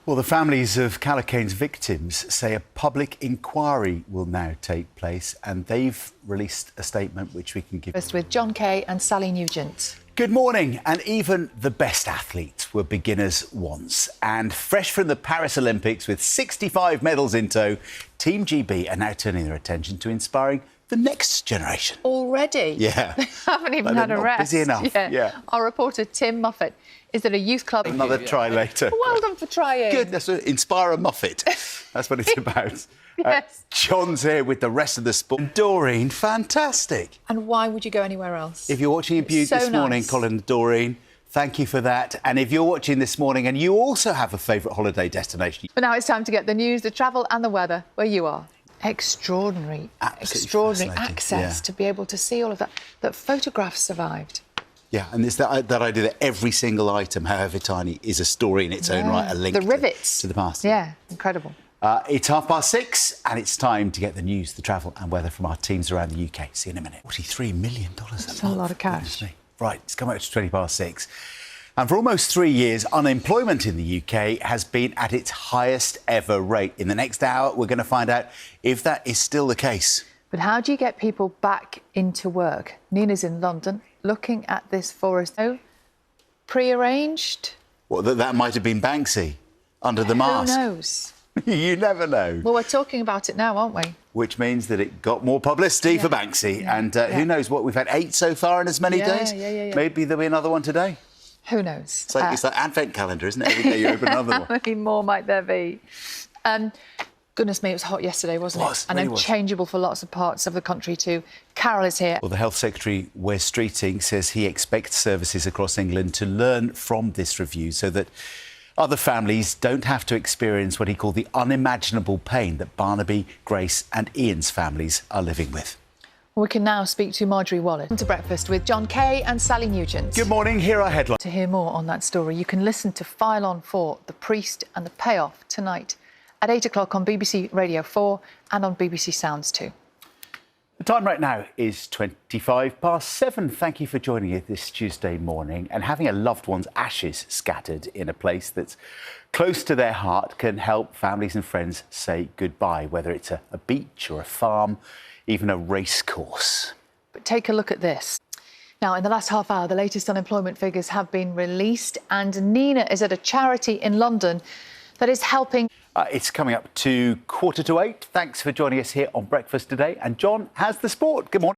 Well, the families of Calacane's victims say a public inquiry will now take place, and they've released a statement which we can give. First with John Kay and Sally Nugent. Good morning. And even the best athletes were beginners once. And fresh from the Paris Olympics with 65 medals in tow, Team GB are now turning their attention to inspiring the next generation. Already? Yeah. They haven't even had a rest. Busy enough. Yeah. Our reporter Tim Muffet is at a youth club. Another try later. Well done for trying. Good. That's Inspire a Muffet. That's what it's about. Yes. John's here with the rest of the sport. Doreen, fantastic. And why would you go anywhere else? If you're watching in Butte this morning, Colin and Doreen, thank you for that. And if you're watching this morning and you also have a favourite holiday destination. But now it's time to get the news, the travel and the weather where you are. Extraordinary access to be able to see all of that. That photographs survived. Yeah, and it's that idea that every single item, however tiny, is a story in its own right, a link the rivets to the past. Yeah, incredible. It's 6:30 and it's time to get the news, the travel and weather from our teams around the UK. See you in a minute. $43 million a month. That's a lot of cash. Right, it's come out to 6:20. And for almost 3 years, unemployment in the UK has been at its highest ever rate. In the next hour, we're going to find out if that is still the case. But how do you get people back into work? Nina's in London looking at this for us. Oh, pre-arranged? Well, that might have been Banksy under the mask. Who knows? You never know. Well, we're talking about it now, aren't we? Which means that it got more publicity for Banksy. Yeah. And who knows what? We've had 8 so far in as many days. Maybe there'll be another one today. Who knows? It's like Advent calendar, isn't it? Every day you open another one. How many more might there be? Goodness me, it was hot yesterday, wasn't it? And unchangeable for lots of parts of the country too. Carol is here. Well, the Health Secretary, Wes Streeting, says he expects services across England to learn from this review so that other families don't have to experience what he called the unimaginable pain that Barnaby, Grace and Ian's families are living with. We can now speak to Marjorie Wallet. To breakfast with John Kay and Sally Nugent. Good morning, here are headlines. To hear more on that story, you can listen to File On 4, The Priest and the Payoff tonight at 8 o'clock on BBC Radio 4 and on BBC Sounds too. The time right now is 7:25. Thank you for joining us this Tuesday morning. And having a loved one's ashes scattered in a place that's close to their heart can help families and friends say goodbye, whether it's a beach or a farm, even a race course. But take a look at this. Now, in the last half hour, the latest unemployment figures have been released, and Nina is at a charity in London that is helping. It's coming up to 7:45. Thanks for joining us here on Breakfast today. And John has the sport. Good morning.